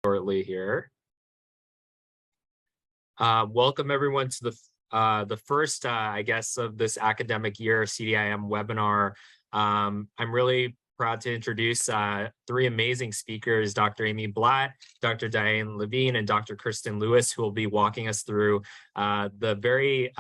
Shortly here. Welcome everyone to the first, I guess, of this academic year CDIM webinar. I'm really proud to introduce three amazing speakers, Dr. Amy Blatt, Dr. Diane Levine, and Dr. Kristen Lewis, who will be walking us through the very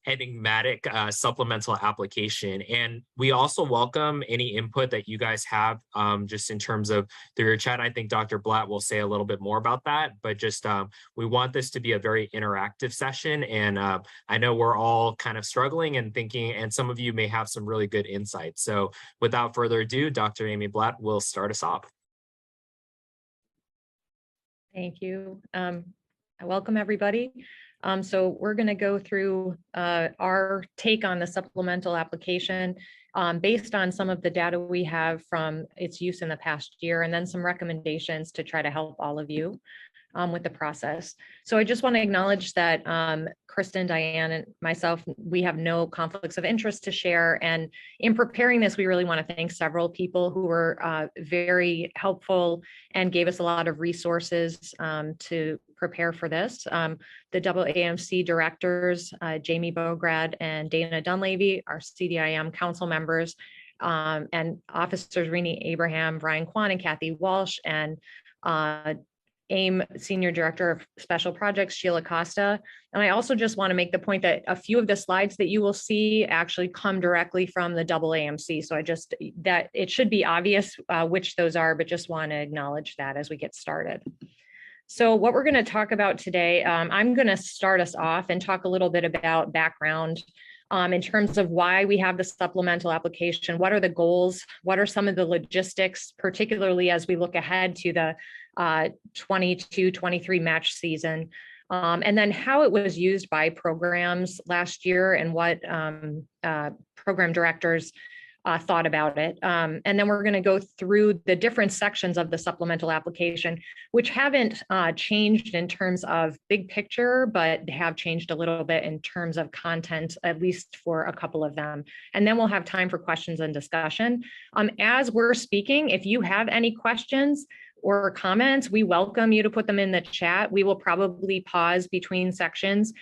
enigmatic supplemental application. And we also welcome any input that you guys have just in terms of through your chat. I think Dr. Blatt will say a little bit more about that, but just we want this to be a very interactive session. And I know we're all kind of struggling and thinking, and some of you may have some really good insights. So without further ado, Dr. Amy Blatt will start us off. Thank you. Welcome everybody. So we're going to go through our take on the supplemental application based on some of the data we have from its use in the past year, and then some recommendations to try to help all of you with the process. So I just want to acknowledge that Kristen, Diane, and myself, we have no conflicts of interest to share. And in preparing this, we really want to thank several people who were very helpful and gave us a lot of resources to prepare for this. The AAMC directors, Jamie Bograd and Dana Dunleavy, our CDIM council members, and officers Rini Abraham, Brian Kwan, and Kathy Walsh, and AIM Senior Director of Special Projects, Sheila Costa. And I also just want to make the point that a few of the slides that you will see actually come directly from the AAMC. So that it should be obvious which those are, but just want to acknowledge that as we get started. So what we're going to talk about today, I'm going to start us off and talk a little bit about background in terms of why we have the supplemental application. What are the goals? What are some of the logistics, particularly as we look ahead to the 22-23 match season, and then how it was used by programs last year and what program directors thought about it. And then we're going to go through the different sections of the supplemental application, which haven't changed in terms of big picture, but have changed a little bit in terms of content, at least for a couple of them. And then we'll have time for questions and discussion. As we're speaking, if you have any questions or comments, we welcome you to put them in the chat. We will probably pause between sections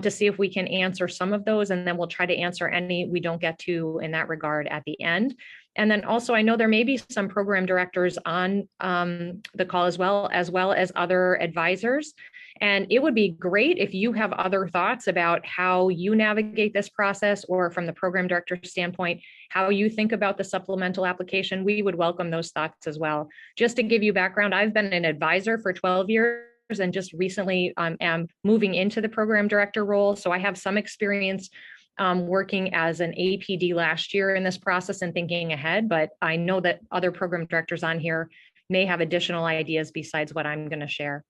to see if we can answer some of those, and then we'll try to answer any we don't get to in that regard at the end. And then also, I know there may be some program directors on the call as well as other advisors. And it would be great if you have other thoughts about how you navigate this process, or from the program director standpoint, how you think about the supplemental application. We would welcome those thoughts as well. Just to give you background, I've been an advisor for 12 years and just recently am moving into the program director role. So I have some experience working as an APD last year in this process and thinking ahead, but I know that other program directors on here may have additional ideas besides what I'm going to share.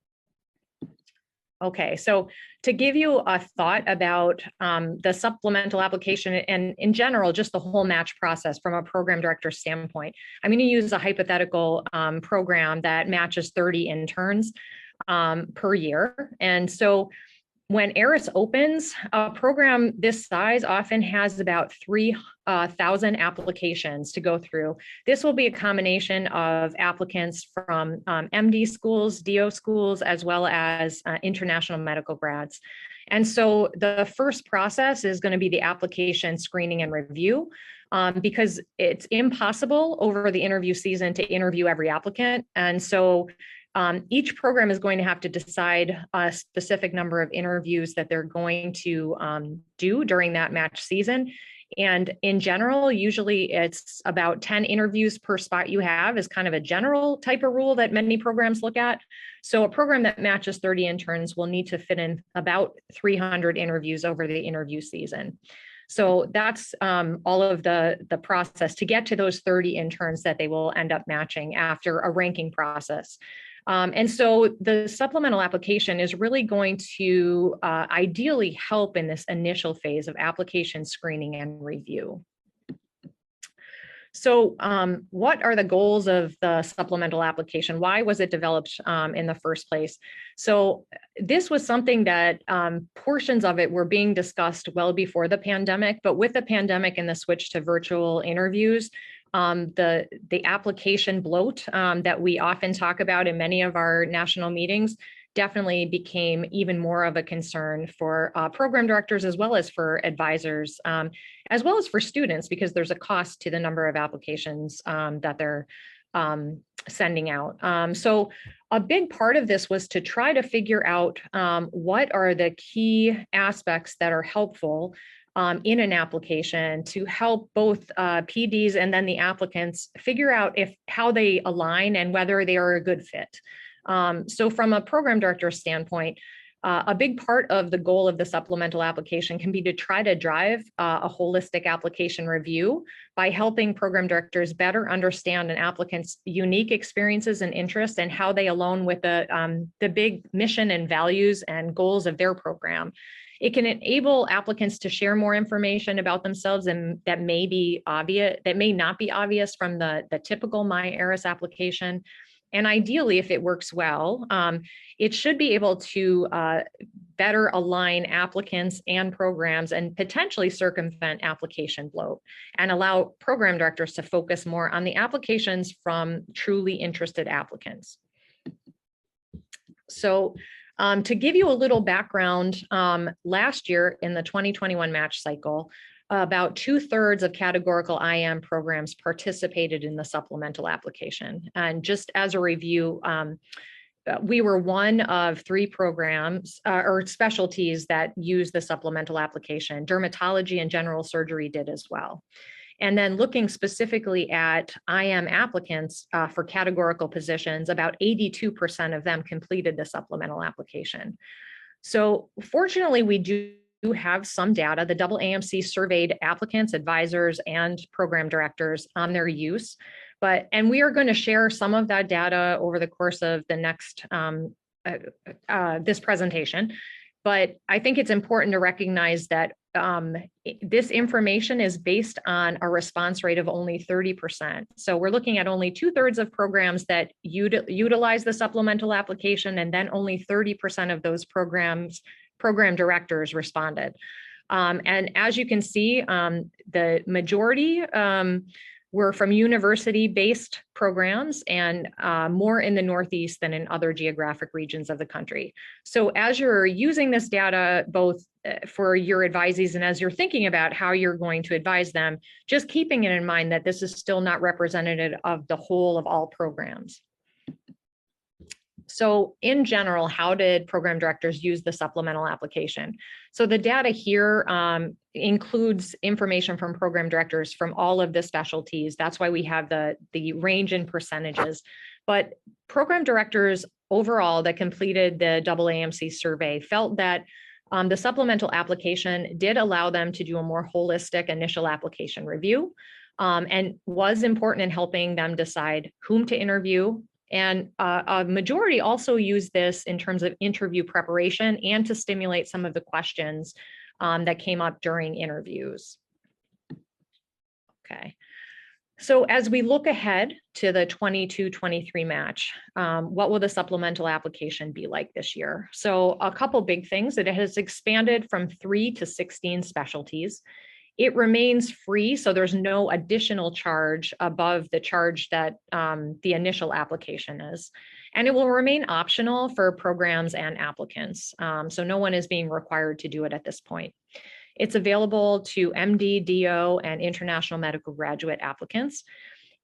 Okay, so to give you a thought about the supplemental application and in general, just the whole match process from a program director standpoint, I'm going to use a hypothetical program that matches 30 interns per year. And so when ARIS opens, a program this size often has about 3,000 applications to go through. This will be a combination of applicants from MD schools, DO schools, as well as international medical grads. And so the first process is going to be the application screening and review, because it's impossible over the interview season to interview every applicant. And so each program is going to have to decide a specific number of interviews that they're going to do during that match season. And in general, usually it's about 10 interviews per spot you have is kind of a general type of rule that many programs look at. So a program that matches 30 interns will need to fit in about 300 interviews over the interview season. So that's all of the process to get to those 30 interns that they will end up matching after a ranking process. And so the supplemental application is really going to ideally help in this initial phase of application screening and review. So what are the goals of the supplemental application? Why was it developed in the first place? So this was something that portions of it were being discussed well before the pandemic, but with the pandemic and the switch to virtual interviews, The application bloat that we often talk about in many of our national meetings definitely became even more of a concern for program directors, as well as for advisors, as well as for students, because there's a cost to the number of applications that they're sending out. So a big part of this was to try to figure out what are the key aspects that are helpful in an application to help both PDs and then the applicants figure out how they align and whether they are a good fit. So from a program director standpoint, a big part of the goal of the supplemental application can be to try to drive a holistic application review by helping program directors better understand an applicant's unique experiences and interests and how they align with the big mission and values and goals of their program. It can enable applicants to share more information about themselves and that may be obvious, that may not be obvious from the typical MyAris application. And ideally, if it works well, it should be able to better align applicants and programs and potentially circumvent application bloat and allow program directors to focus more on the applications from truly interested applicants. So to give you a little background, last year in the 2021 match cycle, about 2/3 of categorical IM programs participated in the supplemental application. And just as a review, we were one of 3 programs or specialties that use the supplemental application. Dermatology and general surgery did as well. And then looking specifically at IM applicants for categorical positions, about 82% of them completed the supplemental application. So fortunately, we do have some data. The AAMC surveyed applicants, advisors, and program directors on their use. And we are going to share some of that data over the course of the next, this presentation. But I think it's important to recognize that this information is based on a response rate of only 30%. So we're looking at only 2/3 of programs that utilize the supplemental application, and then only 30% of those program directors responded. And as you can see, the majority were from university-based programs and more in the Northeast than in other geographic regions of the country. So as you're using this data, both for your advisees and as you're thinking about how you're going to advise them, just keeping it in mind that this is still not representative of the whole of all programs. So in general, how did program directors use the supplemental application? So the data here includes information from program directors from all of the specialties. That's why we have the range in percentages. But program directors overall that completed the AAMC survey felt that the supplemental application did allow them to do a more holistic initial application review and was important in helping them decide whom to interview. And a majority also use this in terms of interview preparation and to stimulate some of the questions that came up during interviews. Okay. So as we look ahead to the 22-23 match, what will the supplemental application be like this year? So a couple big things. It has expanded from 3 to 16 specialties. It remains free, so there's no additional charge above the charge that the initial application is. And it will remain optional for programs and applicants. So no one is being required to do it at this point. It's available to MD, DO, and international medical graduate applicants.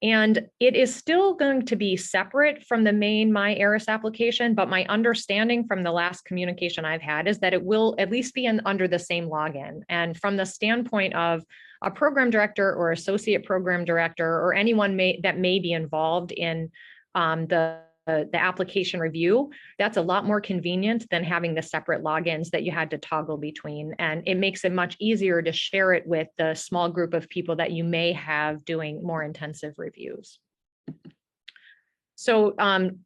And it is still going to be separate from the main MyAris application, but my understanding from the last communication I've had is that it will at least be under the same login. And from the standpoint of a program director or associate program director or anyone that may be involved in the application review, that's a lot more convenient than having the separate logins that you had to toggle between. And it makes it much easier to share it with the small group of people that you may have doing more intensive reviews. So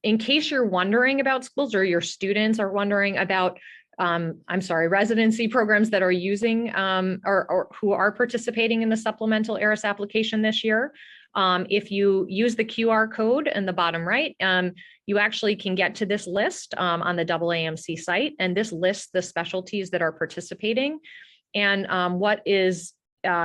in case you're wondering about schools or your students are wondering about residency programs that are using or who are participating in the supplemental ARIS application this year, if you use the QR code in the bottom right, you actually can get to this list on the AAMC site, and this lists the specialties that are participating. And what is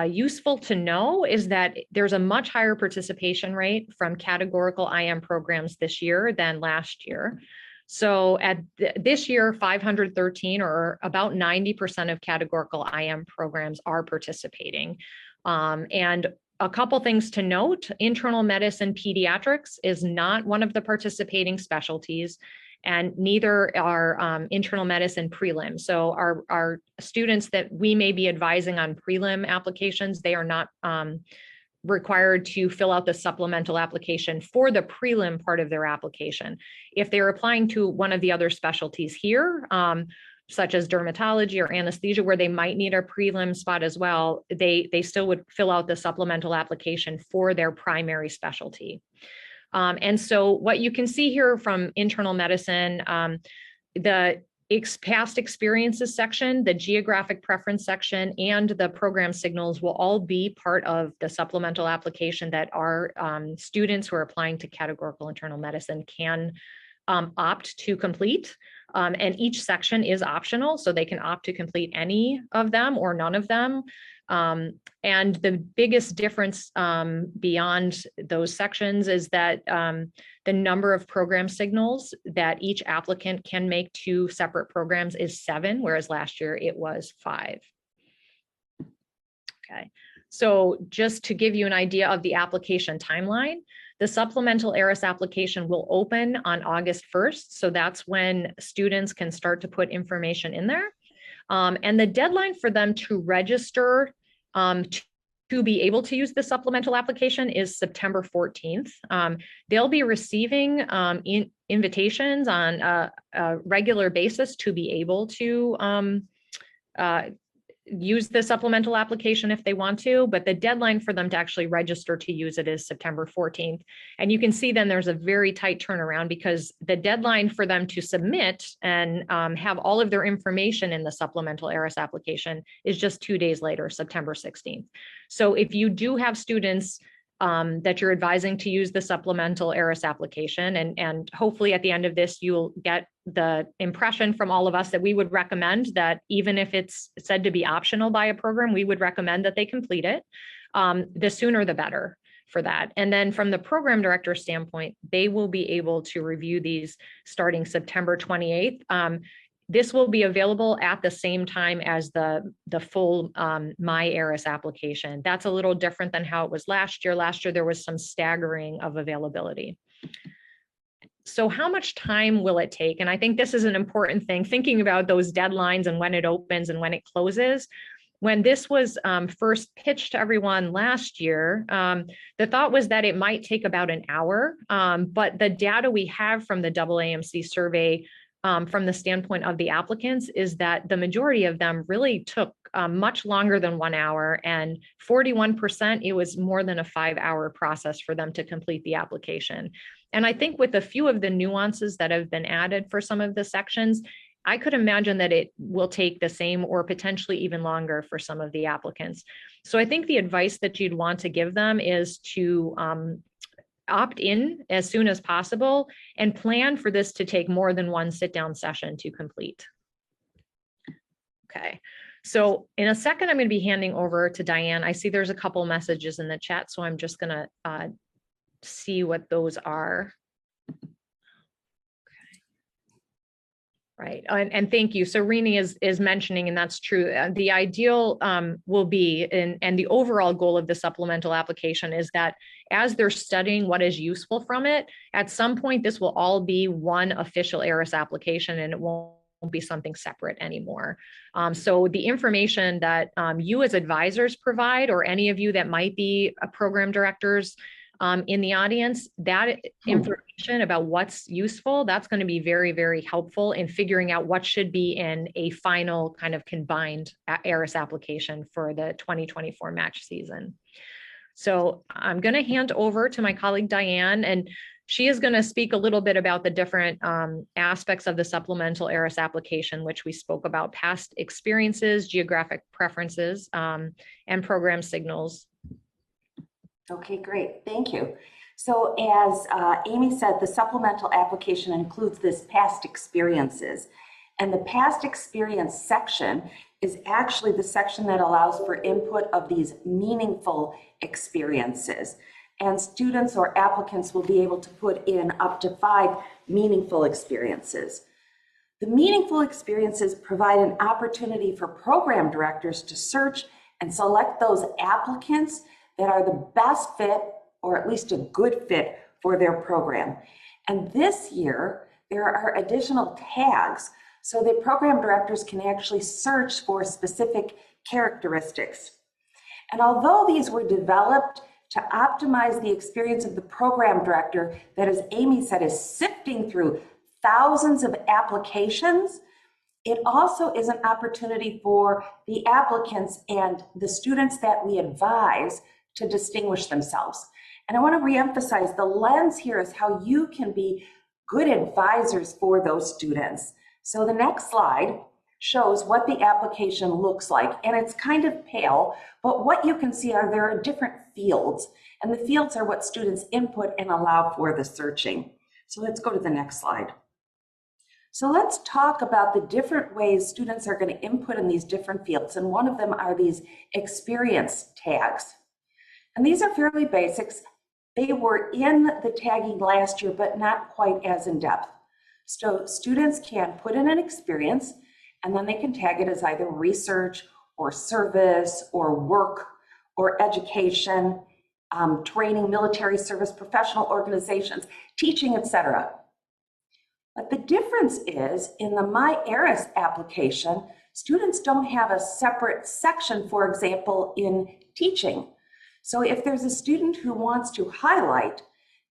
useful to know is that there's a much higher participation rate from categorical IM programs this year than last year. So at this year, 513, or about 90% of categorical IM programs are participating. And a couple things to note: internal medicine pediatrics is not one of the participating specialties, and neither are internal medicine prelim. So our students that we may be advising on prelim applications, they are not required to fill out the supplemental application for the prelim part of their application. If they're applying to one of the other specialties here, such as dermatology or anesthesia, where they might need a prelim spot as well, they still would fill out the supplemental application for their primary specialty. And so what you can see here from internal medicine, the past experiences section, the geographic preference section, and the program signals will all be part of the supplemental application that our students who are applying to categorical internal medicine can opt to complete. And each section is optional, so they can opt to complete any of them or none of them. And the biggest difference beyond those sections is that the number of program signals that each applicant can make to separate programs is 7, whereas last year it was 5. Okay, so just to give you an idea of the application timeline, the supplemental ARIS application will open on August 1st. So that's when students can start to put information in there. And the deadline for them to register to be able to use the supplemental application is September 14th. They'll be receiving invitations on a regular basis to be able to use the supplemental application if they want to, but the deadline for them to actually register to use it is September 14th. And you can see then there's a very tight turnaround, because the deadline for them to submit and have all of their information in the supplemental ARIS application is just 2 days later, September 16th. So if you do have students that you're advising to use the supplemental ARIS application, and hopefully at the end of this, you'll get the impression from all of us that we would recommend that even if it's said to be optional by a program, we would recommend that they complete it. The sooner the better for that. And then from the program director standpoint, they will be able to review these starting September 28th. This will be available at the same time as the full My ARIS application. That's a little different than how it was last year. Last year, there was some staggering of availability. So how much time will it take? And I think this is an important thing, thinking about those deadlines and when it opens and when it closes. When this was first pitched to everyone last year, the thought was that it might take about an hour, but the data we have from the AAMC survey from the standpoint of the applicants is that the majority of them really took much longer than 1 hour, and 41%, it was more than a 5-hour process for them to complete the application. And I think with a few of the nuances that have been added for some of the sections, I could imagine that it will take the same or potentially even longer for some of the applicants. So I think the advice that you'd want to give them is to opt in as soon as possible and plan for this to take more than one sit-down session to complete. Okay, so in a second, I'm going to be handing over to Diane. I see there's a couple messages in the chat, so I'm just going to see what those are. Right, and thank you. So Rini is mentioning, and that's true. The ideal will be, and the overall goal of the supplemental application is that as they're studying what is useful from it, at some point this will all be one official ARIS application, and it won't be something separate anymore. So the information that you as advisors provide, or any of you that might be program directors in the audience, that information about what's useful, that's going to be very, very helpful in figuring out what should be in a final kind of combined ARIS application for the 2024 match season. So I'm going to hand over to my colleague Diane, and she is going to speak a little bit about the different aspects of the supplemental ARIS application, which we spoke about: past experiences, geographic preferences, and program signals. Okay, great. Thank you. So as Amy said, the supplemental application includes this past experiences. And the past experience section is actually the section that allows for input of these meaningful experiences. And students or applicants will be able to put in up to 5 meaningful experiences. The meaningful experiences provide an opportunity for program directors to search and select those applicants that are the best fit, or at least a good fit, for their program. And this year, there are additional tags so that program directors can actually search for specific characteristics. And although these were developed to optimize the experience of the program director that, as Amy said, is sifting through thousands of applications, it also is an opportunity for the applicants and the students that we advise to distinguish themselves. And I want to reemphasize the lens here is how you can be good advisors for those students. So the next slide shows what the application looks like, and it's kind of pale, but what you can see are there are different fields, and the fields are what students input and allow for the searching. So let's go to the next slide. So let's talk about the different ways students are going to input in these different fields, and one of them are these experience tags. And these are fairly basics. They were in the tagging last year, but not quite as in depth. So students can put in an experience, and then they can tag it as either research or service or work or education, training, military service, professional organizations, teaching, etc. But the difference is in the MyAris application, students don't have a separate section, for example, in teaching. So if there's a student who wants to highlight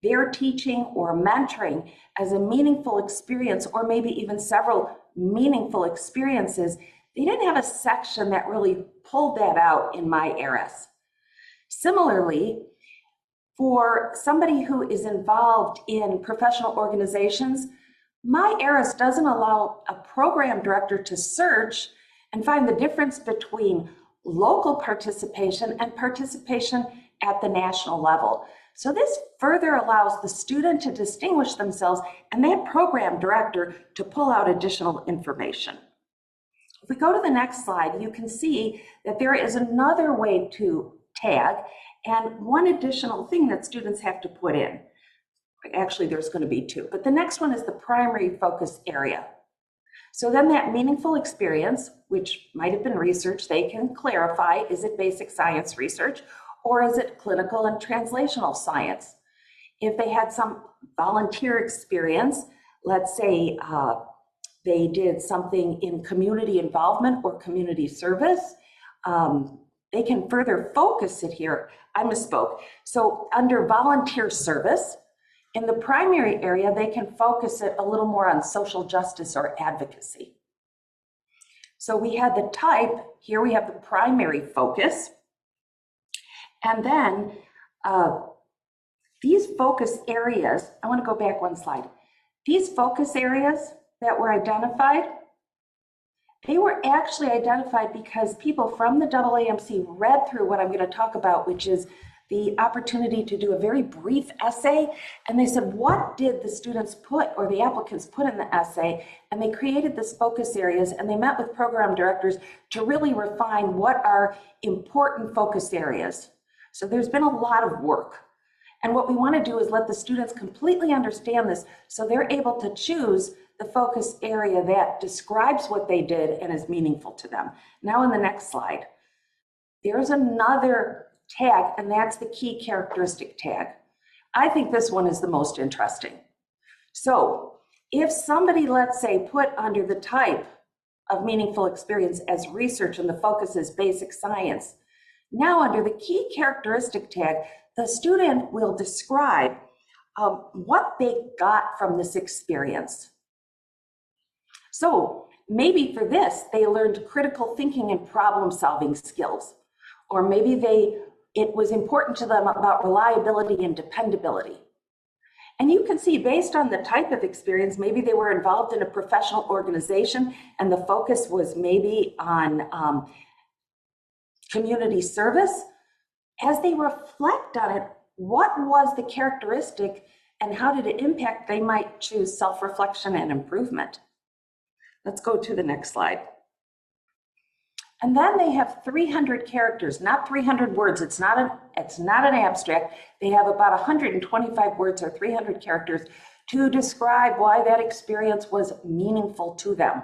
their teaching or mentoring as a meaningful experience, or maybe even several meaningful experiences, they didn't have a section that really pulled that out in MyAris. Similarly, for somebody who is involved in professional organizations, MyAris doesn't allow a program director to search and find the difference between local participation and participation at the national level. So this further allows the student to distinguish themselves and that program director to pull out additional information. If we go to the next slide, you can see that there is another way to tag, and one additional thing that students have to put in. Actually, there's going to be 2, but the next one is the primary focus area. So then that meaningful experience, which might have been research, they can clarify, is it basic science research or is it clinical and translational science? If they had some volunteer experience, let's say they did something in community involvement or community service, they can further focus it here. I misspoke. So under volunteer service, in the primary area, they can focus it a little more on social justice or advocacy. So we had the type, here we have the primary focus. And then these focus areas, I want to go back one slide. These focus areas that were identified, they were actually identified because people from the AAMC read through what I'm going to talk about, which is the opportunity to do a very brief essay. And they said, what did the students put or the applicants put in the essay? And they created this focus areas, and they met with program directors to really refine what are important focus areas. So there's been a lot of work. And what we want to do is let the students completely understand this so they're able to choose the focus area that describes what they did and is meaningful to them. Now in the next slide, there's another tag, and that's the key characteristic tag. I think this one is the most interesting. So if somebody, let's say, put under the type of meaningful experience as research and the focus is basic science, now under the key characteristic tag, the student will describe what they got from this experience. So maybe for this, they learned critical thinking and problem solving skills, or maybe it was important to them about reliability and dependability. And you can see based on the type of experience, maybe they were involved in a professional organization and the focus was maybe on community service. As they reflect on it, what was the characteristic and how did it impact? They might choose self-reflection and improvement. Let's go to the next slide. And then they have 300 characters, not 300 words. It's not an abstract. They have about 125 words or 300 characters to describe why that experience was meaningful to them,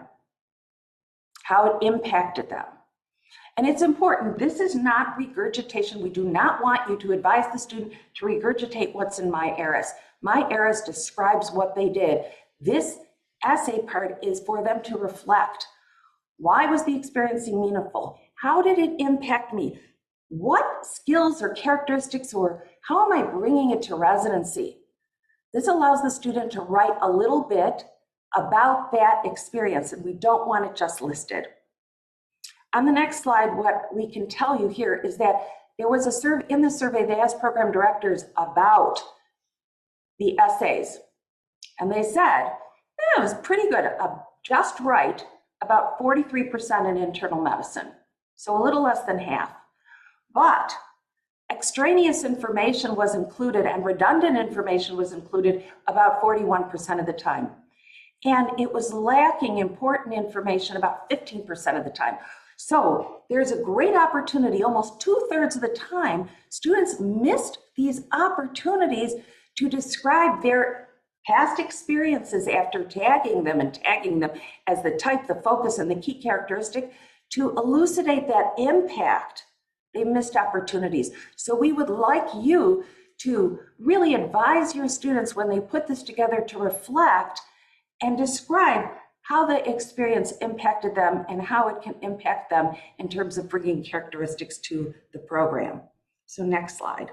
how it impacted them. And it's important, this is not regurgitation. We do not want you to advise the student to regurgitate what's in My ARIS. My ARIS describes what they did. This essay part is for them to reflect. Why was the experience meaningful? How did it impact me? What skills or characteristics, or how am I bringing it to residency? This allows the student to write a little bit about that experience, and we don't want it just listed. On the next slide, what we can tell you here is that there was a survey, in the survey, they asked program directors about the essays, and they said, it was pretty good, just right, about 43% in internal medicine, so a little less than half. But extraneous information was included and redundant information was included about 41% of the time. And it was lacking important information about 15% of the time. So there's a great opportunity, almost 2/3 of the time, students missed these opportunities to describe their past experiences after tagging them and tagging them as the type, the focus, and the key characteristic to elucidate that impact. They missed opportunities. So we would like you to really advise your students when they put this together to reflect and describe how the experience impacted them and how it can impact them in terms of bringing characteristics to the program. So next slide.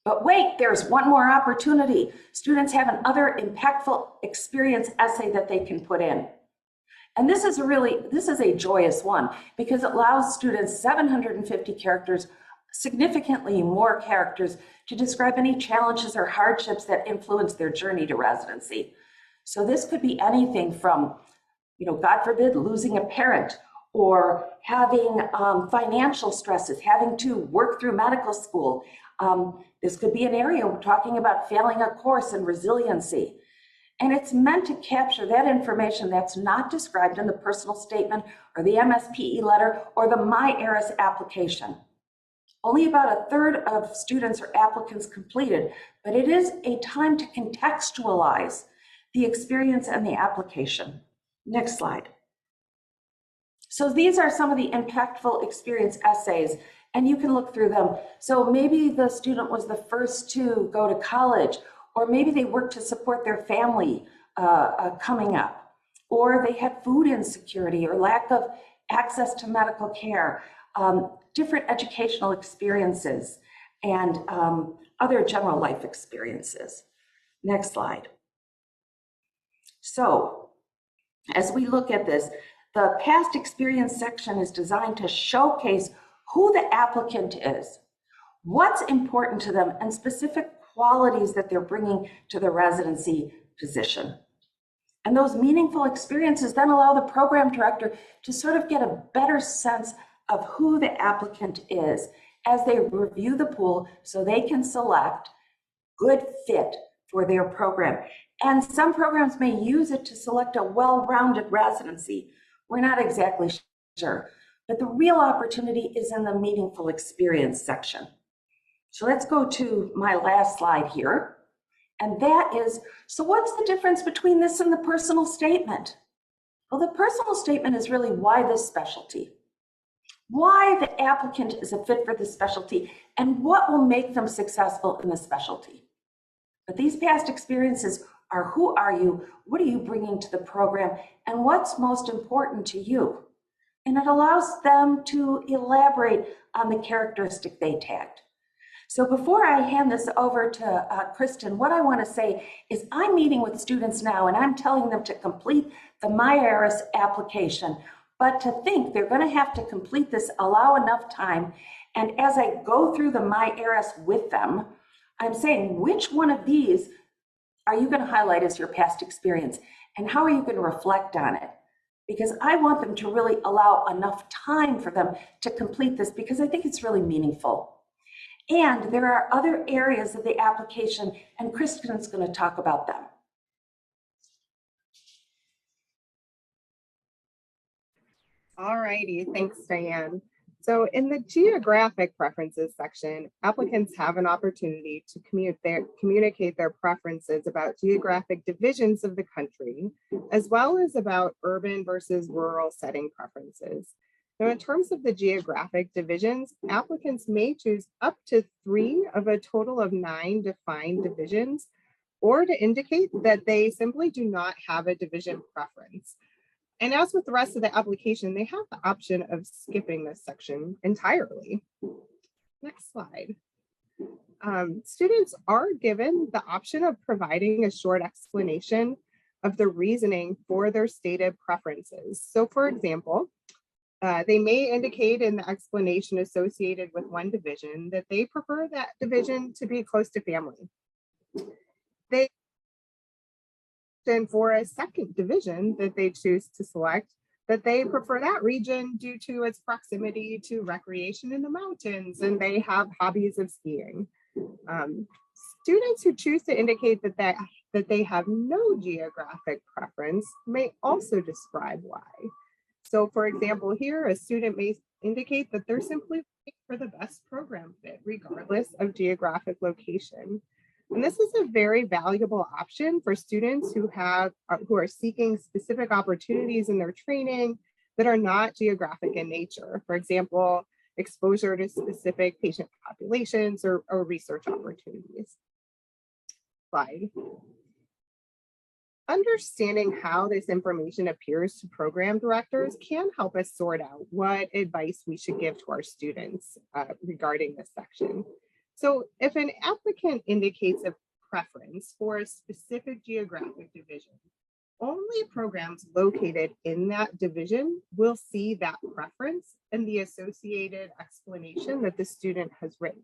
But wait, there's one more opportunity. Students have another impactful experience essay that they can put in. And this is a joyous one because it allows students 750 characters, significantly more characters, to describe any challenges or hardships that influence their journey to residency. So this could be anything from, God forbid, losing a parent, or having financial stresses, having to work through medical school. This could be an area we're talking about failing a course and resiliency. And it's meant to capture that information that's not described in the personal statement or the MSPE letter or the My ARIS application. Only about 1/3 of students or applicants completed, but it is a time to contextualize the experience and the application. Next slide. So these are some of the impactful experience essays, and you can look through them. So maybe the student was the first to go to college, or maybe they worked to support their family coming up, or they had food insecurity or lack of access to medical care, different educational experiences, and other general life experiences. Next slide. So as we look at this, the past experience section is designed to showcase who the applicant is, what's important to them, and specific qualities that they're bringing to the residency position. And those meaningful experiences then allow the program director to sort of get a better sense of who the applicant is as they review the pool so they can select good fit for their program. And some programs may use it to select a well-rounded residency. We're not exactly sure, but the real opportunity is in the meaningful experience section. So let's go to my last slide here. And that is, so what's the difference between this and the personal statement? Well, the personal statement is really why this specialty, why the applicant is a fit for this specialty, and what will make them successful in the specialty. But these past experiences are who are you, what are you bringing to the program, and what's most important to you. And it allows them to elaborate on the characteristic they tagged. So before I hand this over to Kristen, what I want to say is I'm meeting with students now and I'm telling them to complete the My ARIS application, but to think they're going to have to complete this, allow enough time. And as I go through the My ARIS with them, I'm saying, which one of these are you going to highlight as your past experience? And how are you going to reflect on it? Because I want them to really allow enough time for them to complete this because I think it's really meaningful. And there are other areas of the application, and Kristen's going to talk about them. All righty, thanks, Diane. So in the geographic preferences section, applicants have an opportunity to communicate their preferences about geographic divisions of the country, as well as about urban versus rural setting preferences. Now, in terms of the geographic divisions, applicants may choose up to 3 of a total of 9 defined divisions, or to indicate that they simply do not have a division preference. And as with the rest of the application, they have the option of skipping this section entirely. Next slide. Students are given the option of providing a short explanation of the reasoning for their stated preferences. So for example, they may indicate in the explanation associated with one division that they prefer that division to be close to family. They for a second division that they choose to select, that they prefer that region due to its proximity to recreation in the mountains and they have hobbies of skiing. Students who choose to indicate that they have no geographic preference may also describe why. So for example, here a student may indicate that they're simply looking for the best program fit regardless of geographic location. And this is a very valuable option for students who are seeking specific opportunities in their training that are not geographic in nature. For example, exposure to specific patient populations or research opportunities. Slide. Understanding how this information appears to program directors can help us sort out what advice we should give to our students regarding this section. So if an applicant indicates a preference for a specific geographic division, only programs located in that division will see that preference and the associated explanation that the student has written.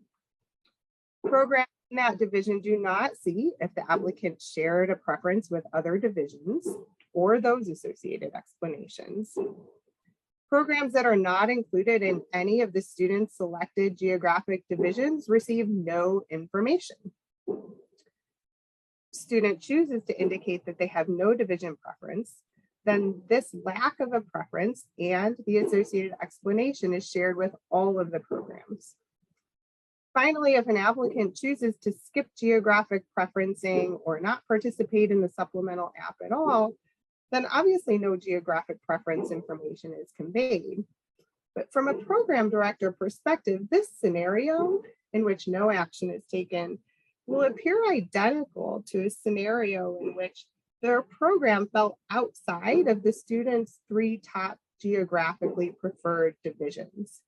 Programs in that division do not see if the applicant shared a preference with other divisions or those associated explanations. Programs that are not included in any of the students' selected geographic divisions receive no information. Student chooses to indicate that they have no division preference, then this lack of a preference and the associated explanation is shared with all of the programs. Finally, if an applicant chooses to skip geographic preferencing or not participate in the supplemental app at all, then obviously no geographic preference information is conveyed. But from a program director perspective, this scenario in which no action is taken will appear identical to a scenario in which their program fell outside of the students' 3 top geographically preferred divisions.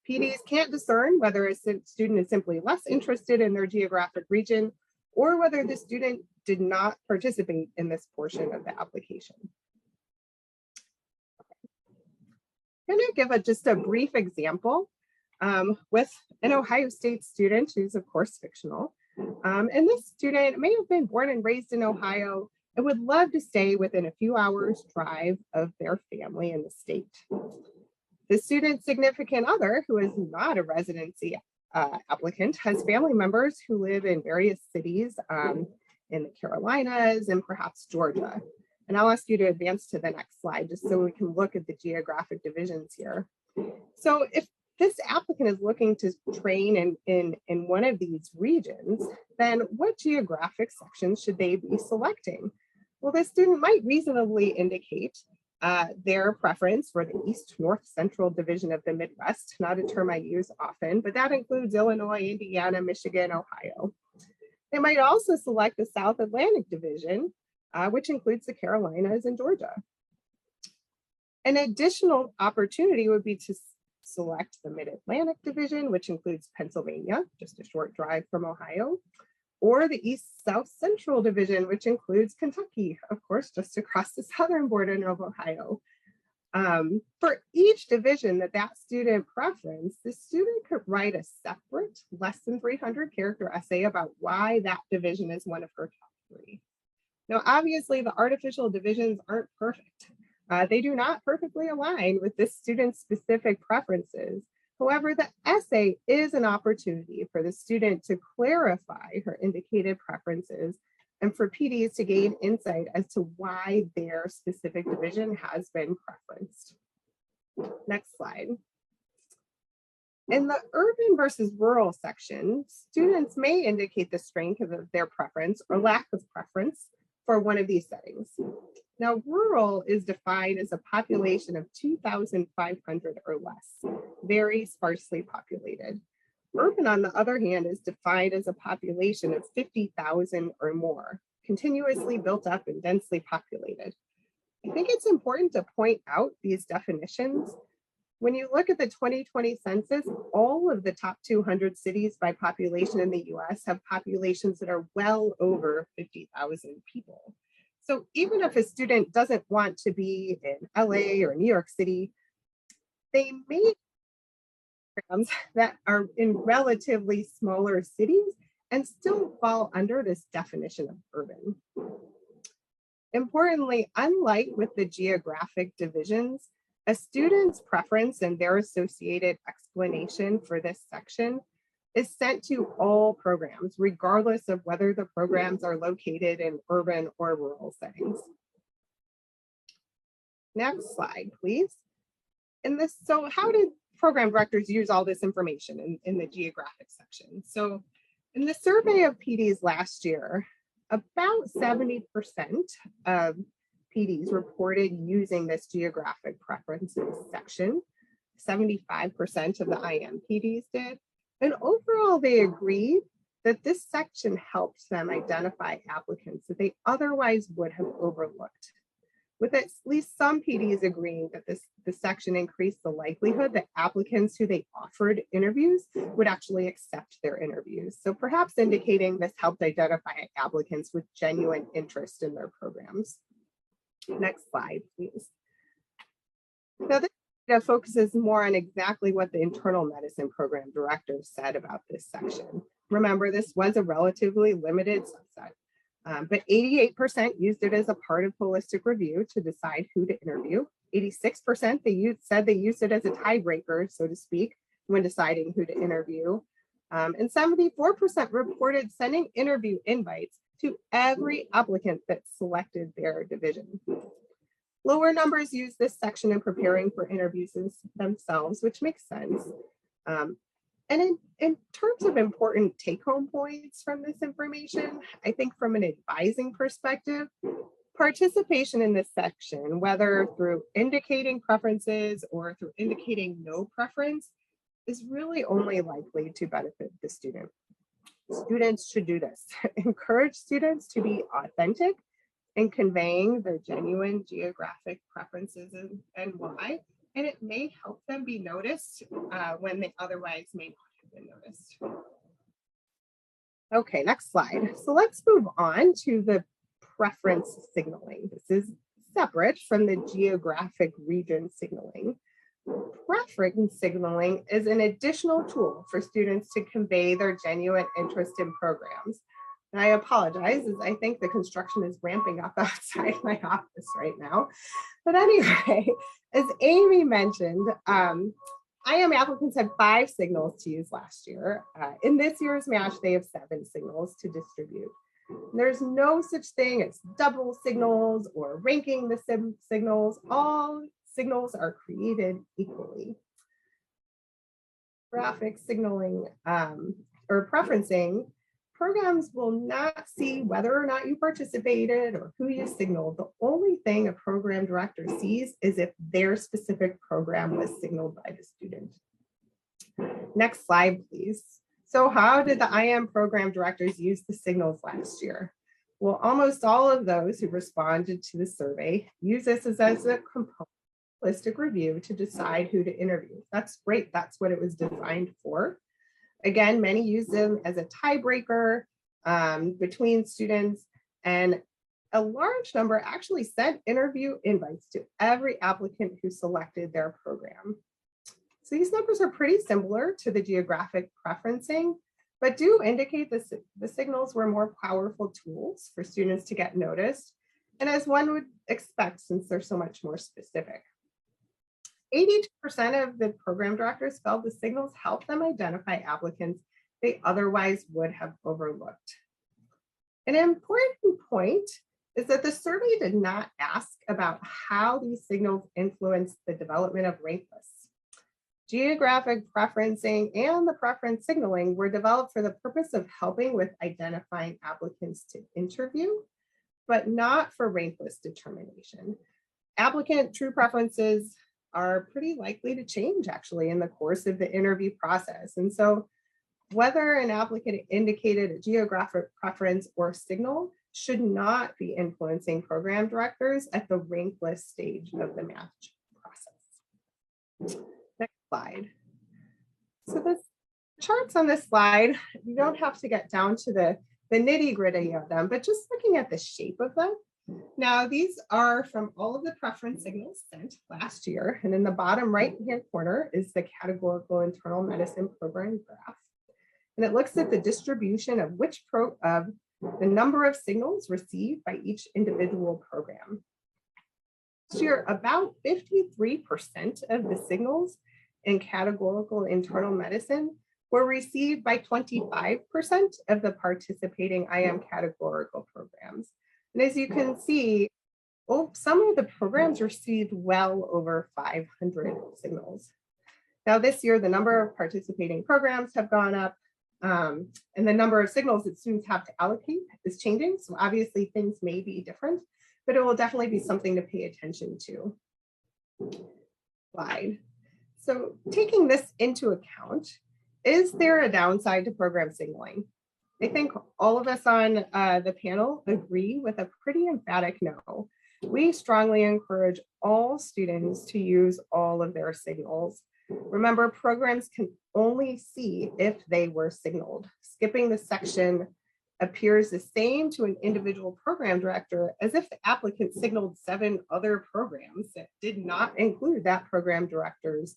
PDs can't discern whether a student is simply less interested in their geographic region or whether the student did not participate in this portion of the application. I'm going to give just a brief example with an Ohio State student who's of course fictional. And this student may have been born and raised in Ohio and would love to stay within a few hours drive of their family in the state. The student's significant other, who is not a residency applicant, has family members who live in various cities in the Carolinas and perhaps Georgia. And I'll ask you to advance to the next slide just so we can look at the geographic divisions here. So if this applicant is looking to train in one of these regions, then what geographic sections should they be selecting? Well, the student might reasonably indicate their preference for the East North Central Division of the Midwest, not a term I use often, but that includes Illinois, Indiana, Michigan, Ohio. They might also select the South Atlantic Division, which includes the Carolinas and Georgia. An additional opportunity would be to select the Mid-Atlantic Division, which includes Pennsylvania, just a short drive from Ohio, or the East-South Central Division, which includes Kentucky, of course, just across the southern border of Ohio. For each division that student preference, the student could write a separate, less than 300 character essay about why that division is one of her top 3. Now, obviously, the artificial divisions aren't perfect. They do not perfectly align with this student's specific preferences. However, the essay is an opportunity for the student to clarify her indicated preferences and for PDs to gain insight as to why their specific division has been preferenced. Next slide. In the urban versus rural section, students may indicate the strength of their preference or lack of preference for one of these settings. Now, rural is defined as a population of 2,500 or less, very sparsely populated. Urban, on the other hand, is defined as a population of 50,000 or more, continuously built up and densely populated. I think it's important to point out these definitions. When you look at the 2020 census, all of the top 200 cities by population in the US have populations that are well over 50,000 people. So even if a student doesn't want to be in LA or New York City, they may programs that are in relatively smaller cities and still fall under this definition of urban. Importantly, unlike with the geographic divisions, a student's preference and their associated explanation for this section is sent to all programs, regardless of whether the programs are located in urban or rural settings. Next slide, please. So how did program directors use all this information in the geographic section? So in the survey of PDs last year, about 70% of PDs reported using this geographic preferences section. 75% of the IM PDs did. And overall, they agreed that this section helps them identify applicants that they otherwise would have overlooked, with at least some PDs agreeing that this section increased the likelihood that applicants who they offered interviews would actually accept their interviews. So perhaps indicating this helped identify applicants with genuine interest in their programs. Next slide, please. Now this data focuses more on exactly what the internal medicine program directors said about this section. Remember, this was a relatively limited subset. But 88% used it as a part of holistic review to decide who to interview. 86% said they used it as a tiebreaker, so to speak, when deciding who to interview. And 74% reported sending interview invites to every applicant that selected their division. Lower numbers use this section in preparing for interviews themselves, which makes sense. And in terms of important take-home points from this information, I think from an advising perspective, participation in this section, whether through indicating preferences or through indicating no preference, is really only likely to benefit the student. Students should do this. Encourage students to be authentic in conveying their genuine geographic preferences and why. And it may help them be noticed when they otherwise may not have been noticed. Okay, next slide. So let's move on to the preference signaling. This is separate from the geographic region signaling. Preference signaling is an additional tool for students to convey their genuine interest in programs. And I apologize, as I think the construction is ramping up outside my office right now. But anyway, as Amy mentioned, IM applicants had 5 signals to use last year. In this year's match, they have 7 signals to distribute. There's no such thing as double signals or ranking the signals. All signals are created equally. Graphic signaling or preferencing, programs will not see whether or not you participated or who you signaled. The only thing a program director sees is if their specific program was signaled by the student. Next slide, please. So how did the IM program directors use the signals last year? Well, almost all of those who responded to the survey use this as a component holistic review to decide who to interview. That's great. That's what it was designed for. Again, many use them as a tiebreaker between students, and a large number actually sent interview invites to every applicant who selected their program. So these numbers are pretty similar to the geographic preferencing, but do indicate the signals were more powerful tools for students to get noticed, and as one would expect since they're so much more specific. 82% of the program directors felt the signals helped them identify applicants they otherwise would have overlooked. An important point is that the survey did not ask about how these signals influence the development of rank lists. Geographic preferencing and the preference signaling were developed for the purpose of helping with identifying applicants to interview, but not for rank list determination. Applicant true preferences are pretty likely to change actually in the course of the interview process. And so whether an applicant indicated a geographic preference or signal should not be influencing program directors at the rank list stage of the match process. Next slide. So the charts on this slide, you don't have to get down to the nitty gritty of them, but just looking at the shape of them. Now, these are from all of the preference signals sent last year. And in the bottom right-hand corner is the categorical internal medicine program graph. And it looks at the distribution of the number of signals received by each individual program. This year, about 53% of the signals in categorical internal medicine were received by 25% of the participating IM categorical programs. And as you can see, some of the programs received well over 500 signals. Now this year, the number of participating programs have gone up, and the number of signals that students have to allocate is changing. So obviously things may be different, but it will definitely be something to pay attention to. Slide. So taking this into account, is there a downside to program signaling? I think all of us on the panel agree with a pretty emphatic no. We strongly encourage all students to use all of their signals. Remember, programs can only see if they were signaled. Skipping the section appears the same to an individual program director as if the applicant signaled 7 other programs that did not include that program director's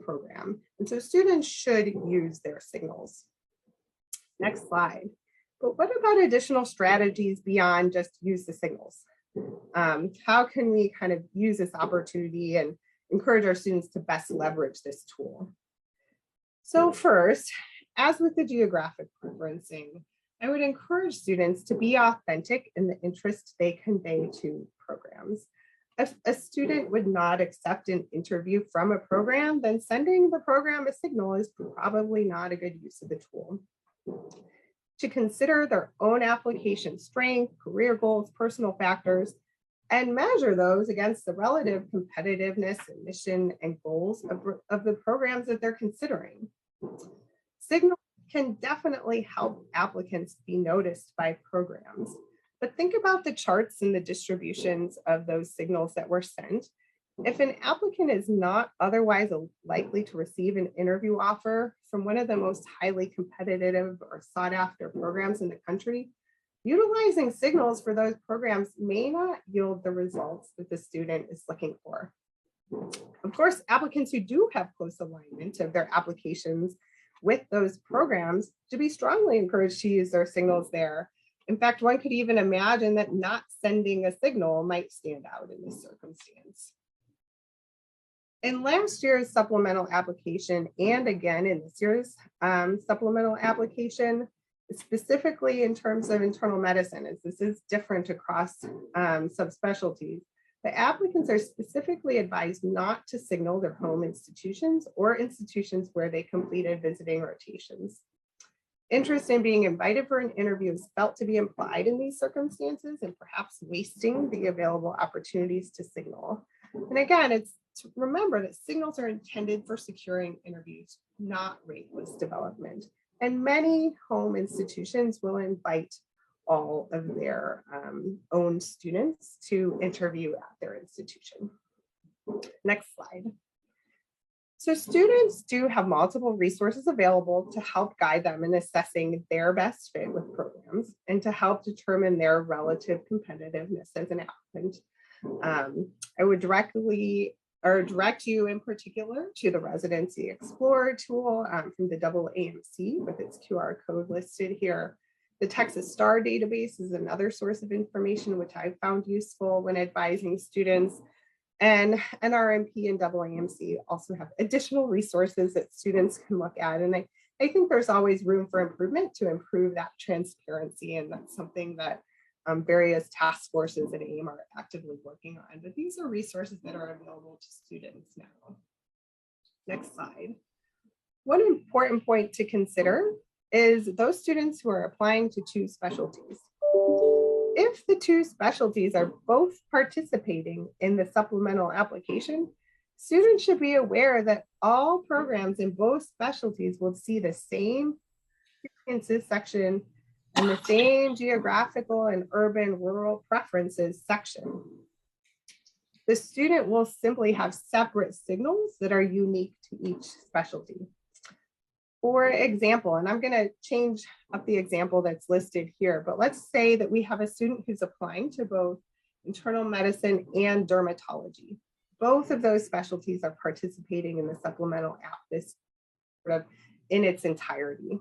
program. And so students should use their signals. Next slide. But what about additional strategies beyond just use the signals? How can we kind of use this opportunity and encourage our students to best leverage this tool? So first, as with the geographic preferencing, I would encourage students to be authentic in the interest they convey to programs. If a student would not accept an interview from a program, then sending the program a signal is probably not a good use of the tool. To consider their own application strength, career goals, personal factors, and measure those against the relative competitiveness and mission and goals of the programs that they're considering. Signals can definitely help applicants be noticed by programs, but think about the charts and the distributions of those signals that were sent. If an applicant is not otherwise likely to receive an interview offer from one of the most highly competitive or sought after programs in the country, utilizing signals for those programs may not yield the results that the student is looking for. Of course, applicants who do have close alignment of their applications with those programs should be strongly encouraged to use their signals there. In fact, one could even imagine that not sending a signal might stand out in this circumstance. In last year's supplemental application, and again in this year's supplemental application, specifically in terms of internal medicine, as this is different across subspecialties, the applicants are specifically advised not to signal their home institutions or institutions where they completed visiting rotations. Interest in being invited for an interview is felt to be implied in these circumstances and perhaps wasting the available opportunities to signal. And again, it's to remember that signals are intended for securing interviews, not rate list development. And many home institutions will invite all of their own students to interview at their institution. Next slide. So students do have multiple resources available to help guide them in assessing their best fit with programs and to help determine their relative competitiveness as an applicant. I would direct you in particular to the Residency Explorer tool from the AAMC with its QR code listed here. The Texas STAR database is another source of information which I found useful when advising students. And NRMP and AAMC also have additional resources that students can look at. And I think there's always room for improvement to improve that transparency. And that's something that various task forces at AIM are actively working on, but these are resources that are available to students now. Next slide. One important point to consider is those students who are applying to 2 specialties. If the 2 specialties are both participating in the supplemental application, students should be aware that all programs in both specialties will see the same experiences section and the same geographical and urban rural preferences section. The student will simply have separate signals that are unique to each specialty. For example, and I'm going to change up the example that's listed here, but let's say that we have a student who's applying to both internal medicine and dermatology. Both of those specialties are participating in the supplemental app this sort of in its entirety.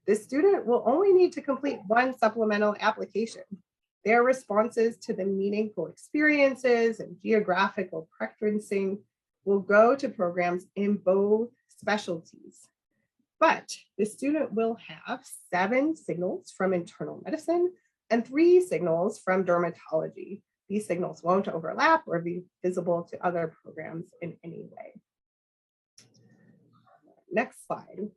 The student will only need to complete one supplemental application. Their responses to the meaningful experiences and geographical preferencing will go to programs in both specialties. But the student will have 7 signals from internal medicine and 3 signals from dermatology. These signals won't overlap or be visible to other programs in any way. Next slide.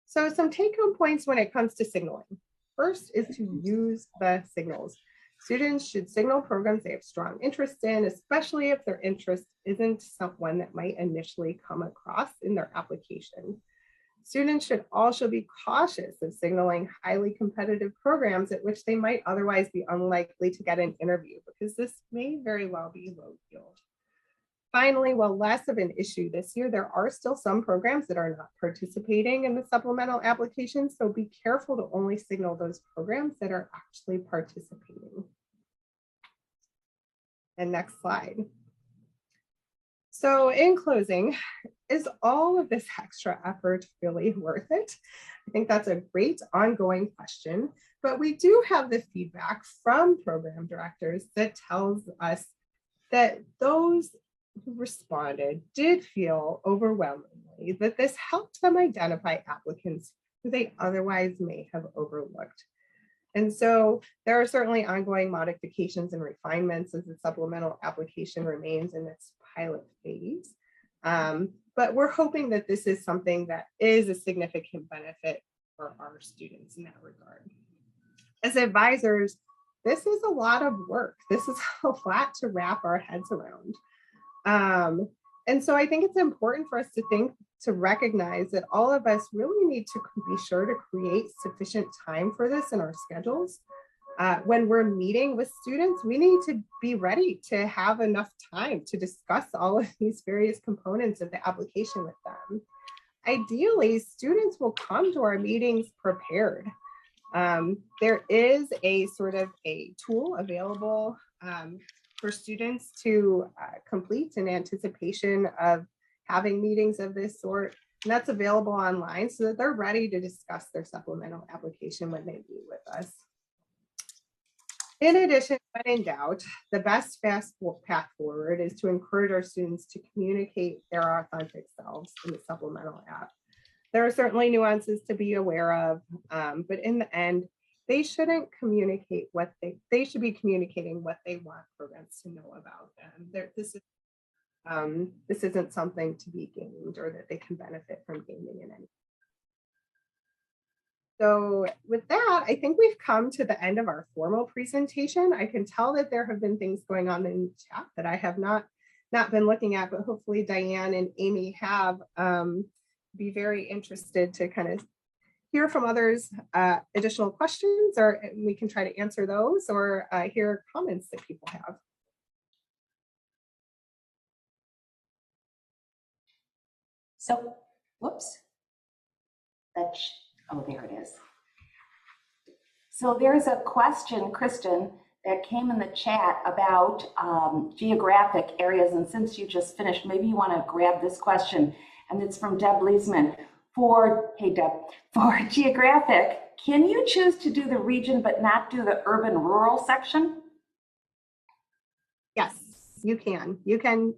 So some take-home points when it comes to signaling. First is to use the signals. Students should signal programs they have strong interest in, especially if their interest isn't someone that might initially come across in their application. Students should also be cautious of signaling highly competitive programs at which they might otherwise be unlikely to get an interview, because this may very well be low yield. Finally, while less of an issue this year, there are still some programs that are not participating in the supplemental application, so be careful to only signal those programs that are actually participating. And next slide. So in closing, is all of this extra effort really worth it? I think that's a great ongoing question, but we do have the feedback from program directors that tells us that those who responded did feel overwhelmingly that this helped them identify applicants who they otherwise may have overlooked. And so there are certainly ongoing modifications and refinements as the supplemental application remains in its pilot phase. But we're hoping that this is something that is a significant benefit for our students in that regard. As advisors, this is a lot of work. This is a lot to wrap our heads around. And so I think it's important for us to recognize that all of us really need to be sure to create sufficient time for this in our schedules. When we're meeting with students, we need to be ready to have enough time to discuss all of these various components of the application with them. Ideally, students will come to our meetings prepared. There is a sort of a tool available for students to complete in anticipation of having meetings of this sort. And that's available online so that they're ready to discuss their supplemental application when they meet with us. In addition, when in doubt, the best path forward is to encourage our students to communicate their authentic selves in the supplemental app. There are certainly nuances to be aware of, but in the end, they shouldn't communicate what they should be communicating what they want programs to know about them. This isn't something to be gained or that they can benefit from gaining in any. So with that, I think we've come to the end of our formal presentation. I can tell that there have been things going on in the chat that I have not been looking at, but hopefully Diane and Amy have. Be very interested to kind of hear from others additional questions, or we can try to answer those, or hear comments that people have. So, whoops. Oh, there it is. So there's a question, Kristen, that came in the chat about geographic areas. And since you just finished, maybe you want to grab this question. And it's from Deb Leesman. Hey Deb, for geographic, can you choose to do the region but not do the urban rural section? Yes, you can. You can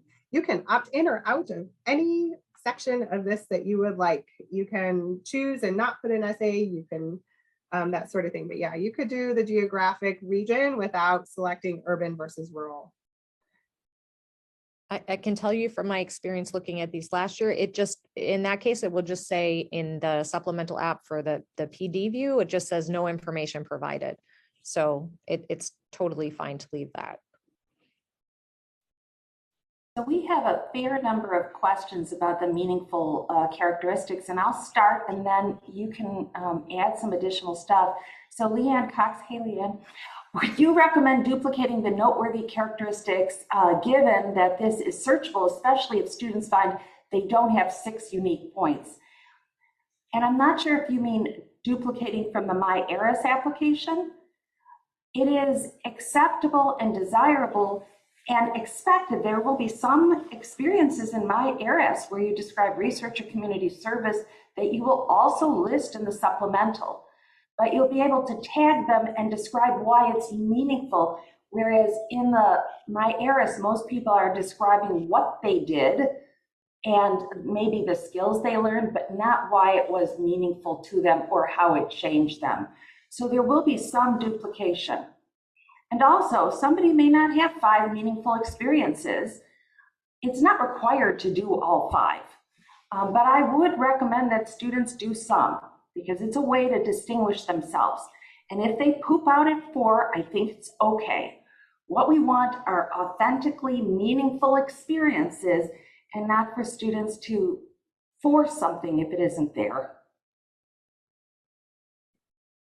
opt in or out of any section of this that you would like. You can choose and not put an essay. You can that sort of thing. But yeah, you could do the geographic region without selecting urban versus rural. I can tell you from my experience looking at these last year, it just, in that case, it will just say in the supplemental app for the PD view, it just says no information provided. So it's totally fine to leave that. So we have a fair number of questions about the meaningful characteristics, and I'll start and then you can add some additional stuff. So Leanne Cox, hey Leanne, would you recommend duplicating the noteworthy characteristics given that this is searchable, especially if students find they don't have 6 unique points? And I'm not sure if you mean duplicating from the MyAris application. It is acceptable and desirable and expected. There will be some experiences in MyAris where you describe research or community service that you will also list in the supplemental. But you'll be able to tag them and describe why it's meaningful. Whereas in the MyAris, most people are describing what they did and maybe the skills they learned, but not why it was meaningful to them or how it changed them. So there will be some duplication. And also, somebody may not have 5 meaningful experiences. It's not required to do all 5. But I would recommend that students do some, because it's a way to distinguish themselves. And if they poop out at 4, I think it's okay. What we want are authentically meaningful experiences and not for students to force something if it isn't there.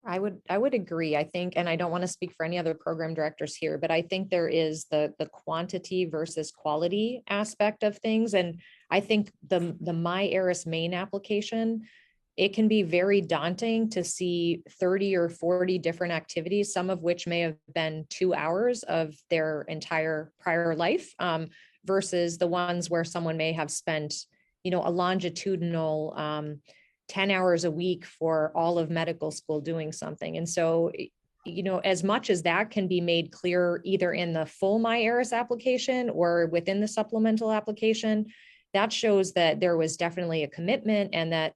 I would agree. I think, and I don't want to speak for any other program directors here, but I think there is the quantity versus quality aspect of things. And I think the MyAris main application, it can be very daunting to see 30 or 40 different activities, some of which may have been 2 hours of their entire prior life, versus the ones where someone may have spent, a longitudinal 10 hours a week for all of medical school doing something. And so, as much as that can be made clear either in the full MyAris application or within the supplemental application, that shows that there was definitely a commitment and that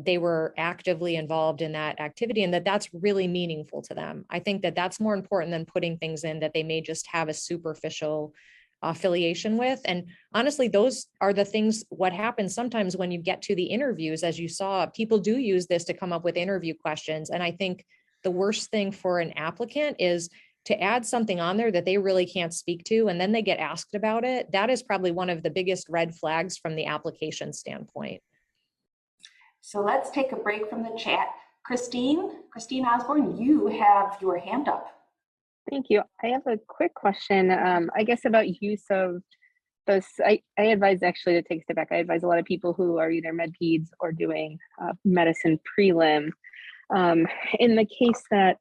they were actively involved in that activity and that's really meaningful to them. I think that that's more important than putting things in that they may just have a superficial affiliation with. And honestly, those are the things, what happens sometimes when you get to the interviews, as you saw, people do use this to come up with interview questions. And I think the worst thing for an applicant is to add something on there that they really can't speak to, and then they get asked about it. That is probably one of the biggest red flags from the application standpoint. So let's take a break from the chat. Christine Osborne, you have your hand up. Thank you. I have a quick question, I guess about use of those. I advise, actually, to take a step back, I advise a lot of people who are either med peds or doing medicine prelim. In the case that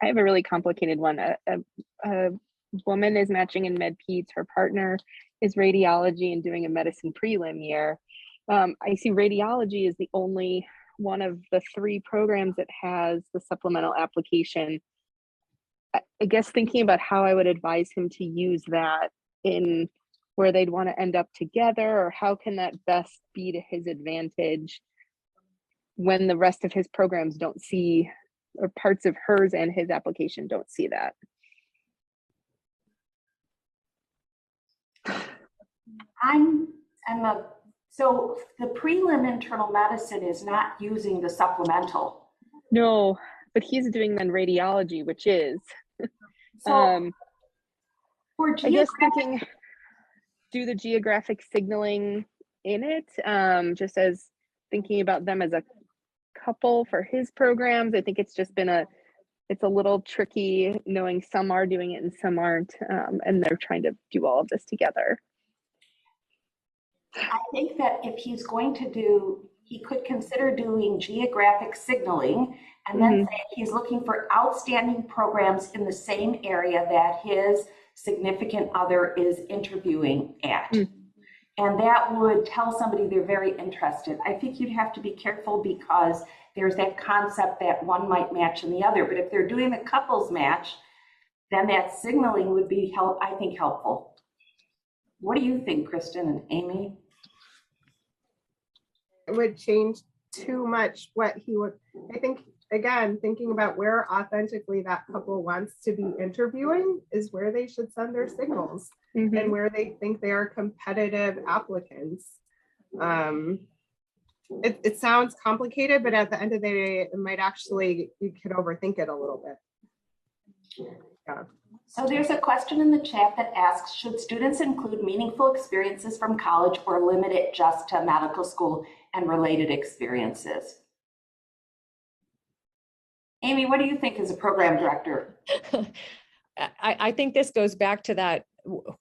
I have a really complicated one, a woman is matching in med peds, her partner is radiology and doing a medicine prelim year. I see radiology is the only one of the 3 programs that has the supplemental application. I guess thinking about how I would advise him to use that in where they'd want to end up together, or how can that best be to his advantage when the rest of his programs don't see, or parts of hers and his application don't see that. So the prelim internal medicine is not using the supplemental. No, but he's doing then radiology, which is. So for I guess thinking, do the geographic signaling in it, just as thinking about them as a couple for his programs. I think it's just been it's a little tricky knowing some are doing it and some aren't, and they're trying to do all of this together. I think that if he's going to do, he could consider doing geographic signaling and then say he's looking for outstanding programs in the same area that his significant other is interviewing at. And that would tell somebody they're very interested. I think you'd have to be careful because there's that concept that one might match in the other. But if they're doing the couples match, then that signaling would be, I think, helpful. What do you think, Kristen and Amy? It would change too much what he would, I think again, thinking about where authentically that couple wants to be interviewing is where they should send their signals and where they think they are competitive applicants. It sounds complicated, but at the end of the day, it might actually, you could overthink it a little bit. Yeah. So there's a question in the chat that asks, should students include meaningful experiences from college or limit it just to medical school and related experiences? Amy, what do you think as a program director? I think this goes back to that,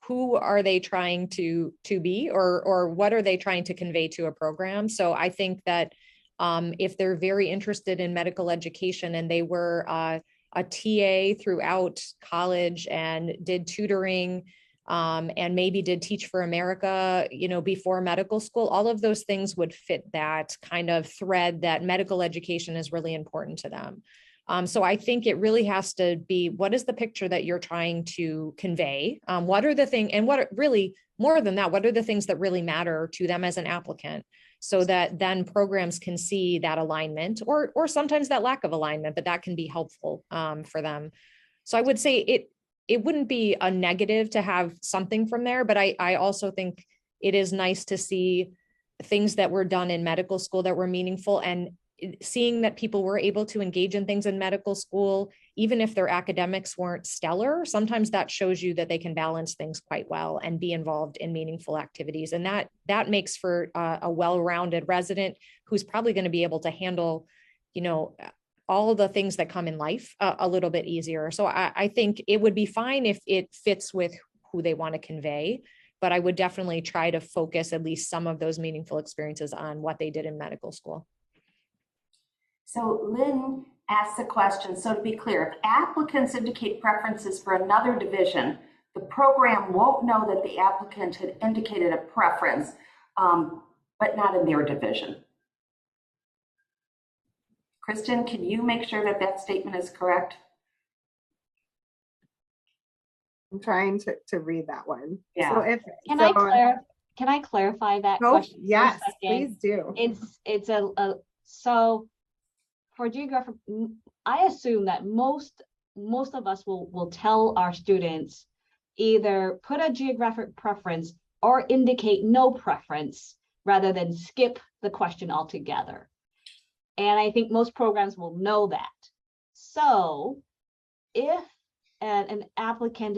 who are they trying to be, or what are they trying to convey to a program? So I think that if they're very interested in medical education and they were a TA throughout college and did tutoring and maybe did Teach for America, before medical school, all of those things would fit that kind of thread that medical education is really important to them. So I think it really has to be, what is the picture that you're trying to convey? What are the things, and what are really more than that, what are the things that really matter to them as an applicant? So that then programs can see that alignment or sometimes that lack of alignment, but that can be helpful for them. So I would say it wouldn't be a negative to have something from there, but I also think it is nice to see things that were done in medical school that were meaningful, and seeing that people were able to engage in things in medical school, even if their academics weren't stellar. Sometimes that shows you that they can balance things quite well and be involved in meaningful activities. And that makes for a well-rounded resident who's probably going to be able to handle, all the things that come in life a little bit easier. So I think it would be fine if it fits with who they want to convey, but I would definitely try to focus at least some of those meaningful experiences on what they did in medical school. So Lynn asked the question, so to be clear, if applicants indicate preferences for another division, the program won't know that the applicant had indicated a preference, but not in their division. Kristen, can you make sure that that statement is correct? I'm trying to read that one. Yeah. So can I clarify that question? Yes, please do. It's so for geographic, I assume that most of us will tell our students either put a geographic preference or indicate no preference rather than skip the question altogether. And I think most programs will know that. So if an applicant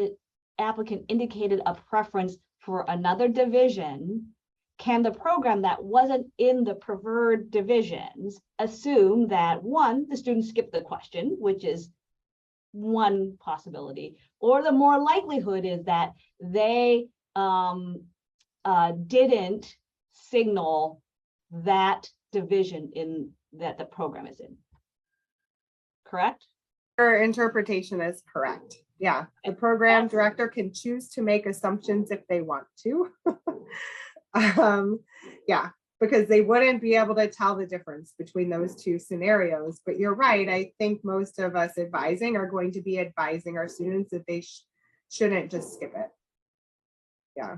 indicated a preference for another division, can the program that wasn't in the preferred divisions assume that, one, the student skipped the question, which is one possibility, or the more likelihood is that they didn't signal that division in that the program is in. Correct? Your interpretation is correct. Yeah, the program director can choose to make assumptions if they want to. Yeah, because they wouldn't be able to tell the difference between those two scenarios. But you're right. I think most of us advising are going to be advising our students that they shouldn't just skip it. Yeah.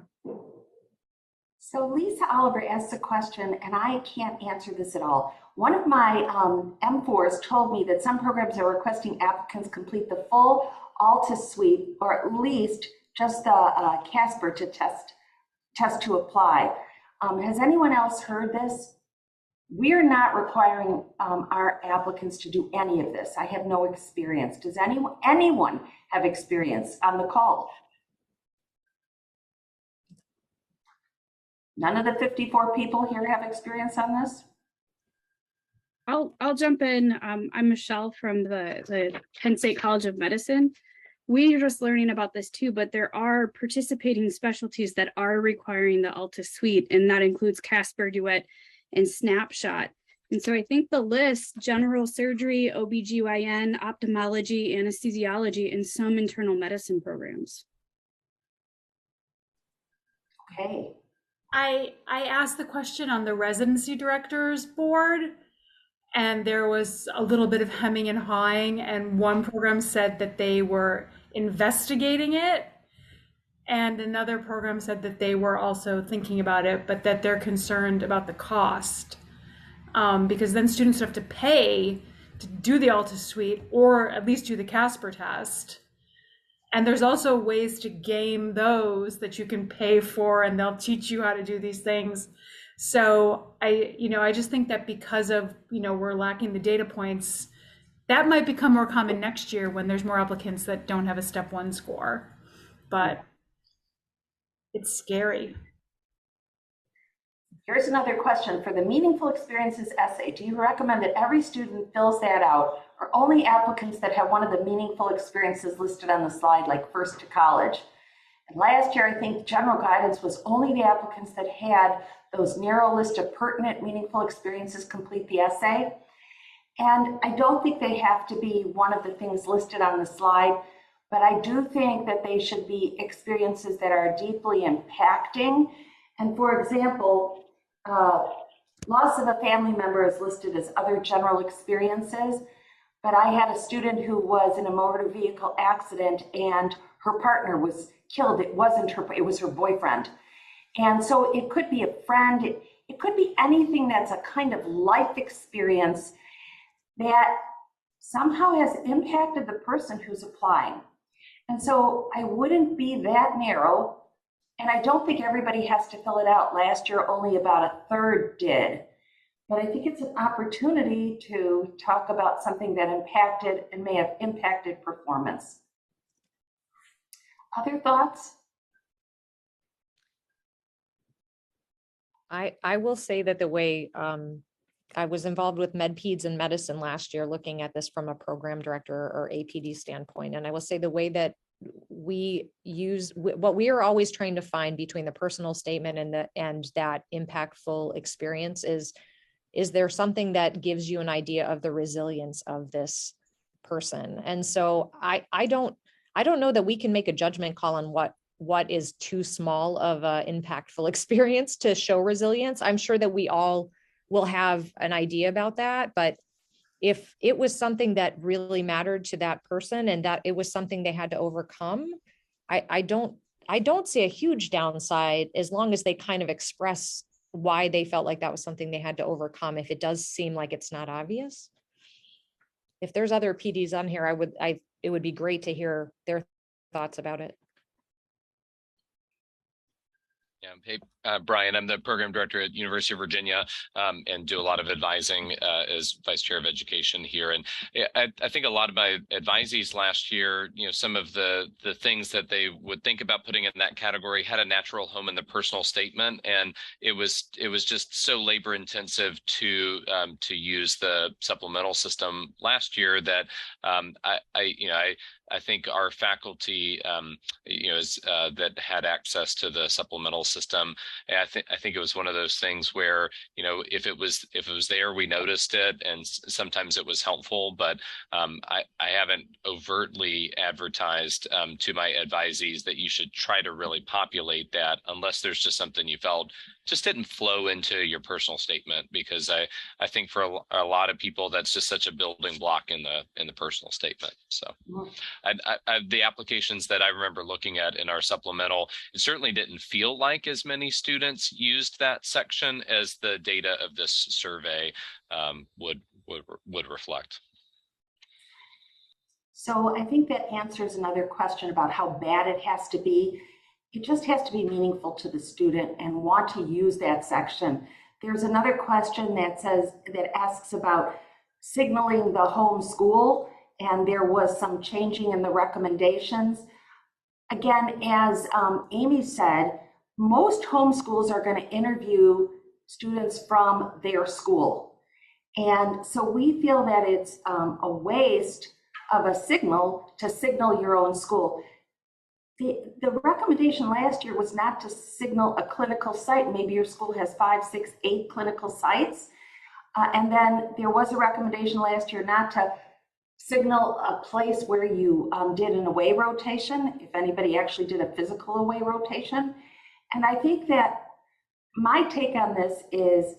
So Lisa Oliver asked a question, and I can't answer this at all. One of my M4s told me that some programs are requesting applicants complete the full ALTIS suite, or at least just the Casper to test to apply. Has anyone else heard this? We're not requiring our applicants to do any of this. I have no experience. Does anyone have experience on the call? None of the 54 people here have experience on this? I'll jump in. I'm Michelle from the Penn State College of Medicine. We're just learning about this too, but there are participating specialties that are requiring the ALTA suite, and that includes Casper, Duet, and Snapshot. And so I think the list: general surgery, OBGYN, ophthalmology, anesthesiology, and some internal medicine programs. Okay. I asked the question on the residency directors board, and there was a little bit of hemming and hawing, and one program said that they were investigating it, and another program said that they were also thinking about it, but that they're concerned about the cost, because then students have to pay to do the Alta Suite or at least do the Casper test. And there's also ways to game those that you can pay for, and they'll teach you how to do these things. So I just think that because of, we're lacking the data points, that might become more common next year when there's more applicants that don't have a step 1 score. But it's scary. Here's another question. For the Meaningful Experiences essay, do you recommend that every student fills that out, or only applicants that have one of the meaningful experiences listed on the slide, like first to college? And last year, I think general guidance was only the applicants that had those narrow list of pertinent, meaningful experiences complete the essay. And I don't think they have to be one of the things listed on the slide, but I do think that they should be experiences that are deeply impacting. And for example, loss of a family member is listed as other general experiences, but I had a student who was in a motor vehicle accident and her partner was killed. It wasn't her, it was her boyfriend. And so it could be a friend, it could be anything that's a kind of life experience that somehow has impacted the person who's applying. And so I wouldn't be that narrow. And I don't think everybody has to fill it out. Last year, only about a third did. But I think it's an opportunity to talk about something that impacted and may have impacted performance. Other thoughts? I will say that the way I was involved with MedPeds and medicine last year, looking at this from a program director or APD standpoint. And I will say the way that we use what we are always trying to find between the personal statement and that impactful experience is there something that gives you an idea of the resilience of this person? And so I don't know that we can make a judgment call on what is too small of an impactful experience to show resilience. I'm sure that we all will have an idea about that, but if it was something that really mattered to that person and that it was something they had to overcome, I don't see a huge downside as long as they kind of express why they felt like that was something they had to overcome. If it does seem like it's not obvious, if there's other PDs on here, it would be great to hear their thoughts about it. Yeah. Hey, Brian, I'm the program director at University of Virginia and do a lot of advising as vice chair of education here. And I think a lot of my advisees last year, some of the things that they would think about putting in that category had a natural home in the personal statement. And it was just so labor intensive to use the supplemental system last year that I think our faculty, that had access to the supplemental system, I think it was one of those things where, if it was there, we noticed it, and sometimes it was helpful. But I haven't overtly advertised to my advisees that you should try to really populate that unless there's just something you felt just didn't flow into your personal statement, because I think for a lot of people that's just such a building block in the personal statement. So the applications that I remember looking at in our supplemental, it certainly didn't feel like as many students used that section as the data of this survey would reflect. So I think that answers another question about how bad it has to be. It just has to be meaningful to the student and want to use that section. There's another question that asks about signaling the home school, and there was some changing in the recommendations. Again, as Amy said, most homeschools are going to interview students from their school. And so we feel that it's a waste of a signal to signal your own school. The recommendation last year was not to signal a clinical site. Maybe your school has 5, 6, 8 clinical sites. And then there was a recommendation last year not to signal a place where you did an away rotation, if anybody actually did a physical away rotation. And I think that my take on this is,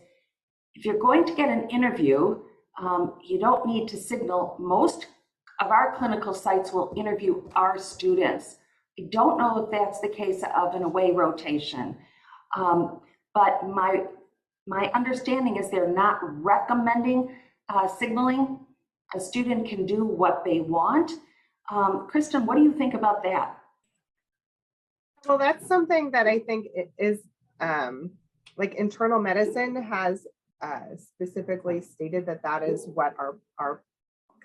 if you're going to get an interview, you don't need to signal. Most of our clinical sites will interview our students. I don't know if that's the case of an away rotation, but my understanding is they're not recommending signaling. A student can do what they want. Kristen, what do you think about that? Well, that's something that I think is like internal medicine has specifically stated that that is what our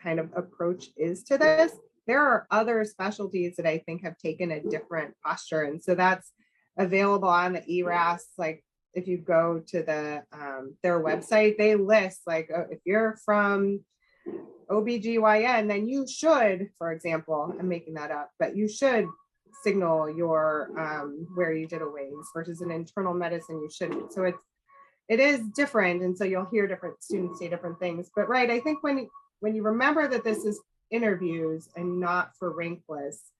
kind of approach is to this. There are other specialties that I think have taken a different posture. And so that's available on the ERAS. Like if you go to their website, they list like, if you're from OBGYN, then you should, for example, I'm making that up, but you should signal your where you did a WAIS versus an internal medicine, you shouldn't. So it is different. And so you'll hear different students say different things. But right, I think when you remember that this is interviews and not for rank lists,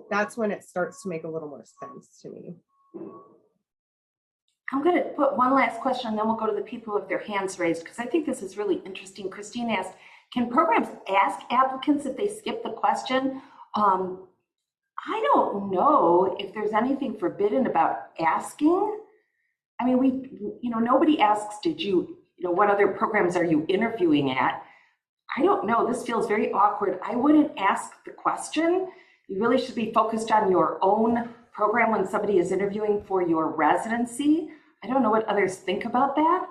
that's when it starts to make a little more sense to me. I'm going to put one last question and then we'll go to the people with their hands raised, because I think this is really interesting. Christine asked, can programs ask applicants if they skip the question? I don't know if there's anything forbidden about asking. I mean, nobody asks, what other programs are you interviewing at? I don't know, this feels very awkward. I wouldn't ask the question. You really should be focused on your own program when somebody is interviewing for your residency. I don't know what others think about that.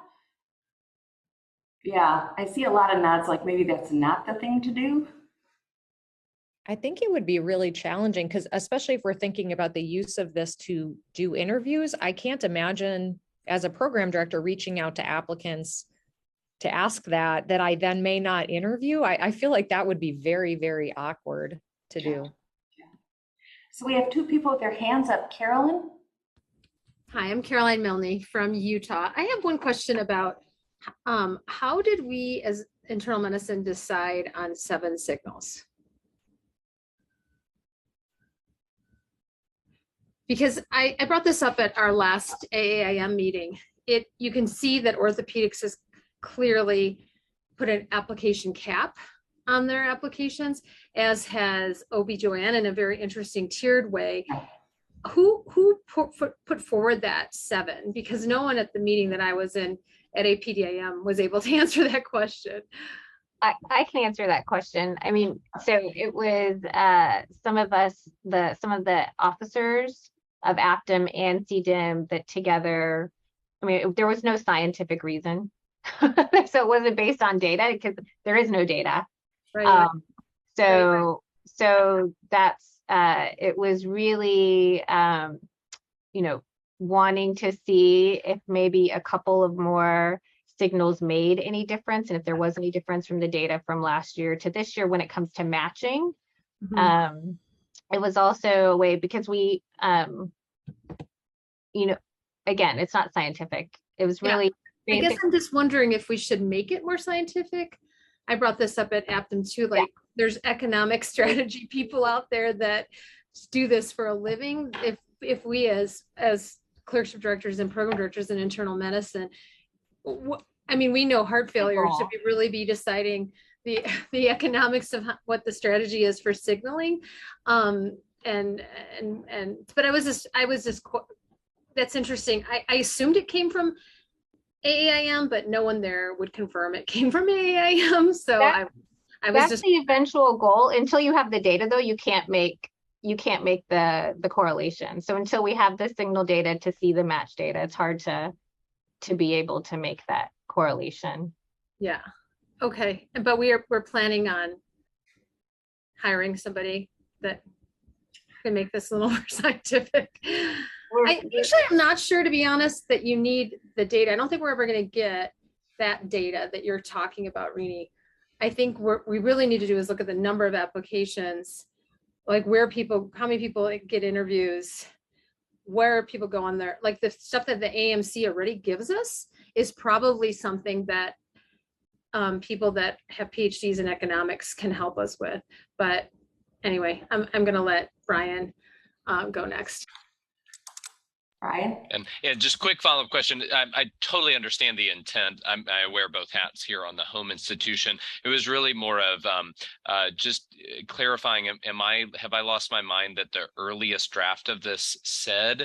Yeah, I see a lot of nods like maybe that's not the thing to do. I think it would be really challenging because especially if we're thinking about the use of this to do interviews, I can't imagine as a program director reaching out to applicants to ask that I then may not interview. I feel like that would be very, very awkward to do. So we have two people with their hands up. Carolyn? Hi, I'm Caroline Milne from Utah. I have one question about how did we as internal medicine decide on 7 signals? Because I brought this up at our last AAIM meeting. You can see that orthopedics has clearly put an application cap on their applications, as has OBGYN in a very interesting tiered way. Who put forward that 7? Because no one at the meeting that I was in at APDIM was able to answer that question. I can answer that question. I mean, so it was some of the officers of APDIM and CDIM that together, I mean, there was no scientific reason. So it wasn't based on data because there is no data. Right. So that's, it was really, wanting to see if maybe a couple of more signals made any difference, and if there was any difference from the data from last year to this year when it comes to matching. Mm-hmm. It was also a way because we, again, it's not scientific. It was really. I guess I'm just wondering if we should make it more scientific. I brought this up at APDIM too. Like, there's economic strategy people out there that do this for a living. If we as clerkship directors and program directors in internal medicine, I mean, we know heart failure should really be deciding the economics of what the strategy is for signaling. But I was just that's interesting. I assumed it came from AAIM, but no one there would confirm it came from AAIM. So that's the eventual goal. Until you have the data, though, you can't make the correlation. So until we have the signal data to see the match data, it's hard to be able to make that correlation. Yeah. Okay. But we're planning on hiring somebody that can make this a little more scientific. I'm not sure, to be honest, that you need the data. I don't think we're ever going to get that data that you're talking about, Rini. I think what we really need to do is look at the number of applications, like how many people get interviews, where people go on there. Like the stuff that the AMC already gives us is probably something that people that have PhDs in economics can help us with. But anyway, I'm going to let Brian go next. Brian? And just quick follow-up question. I totally understand the intent. I wear both hats here on the home institution. It was really more of just clarifying, have I lost my mind that the earliest draft of this said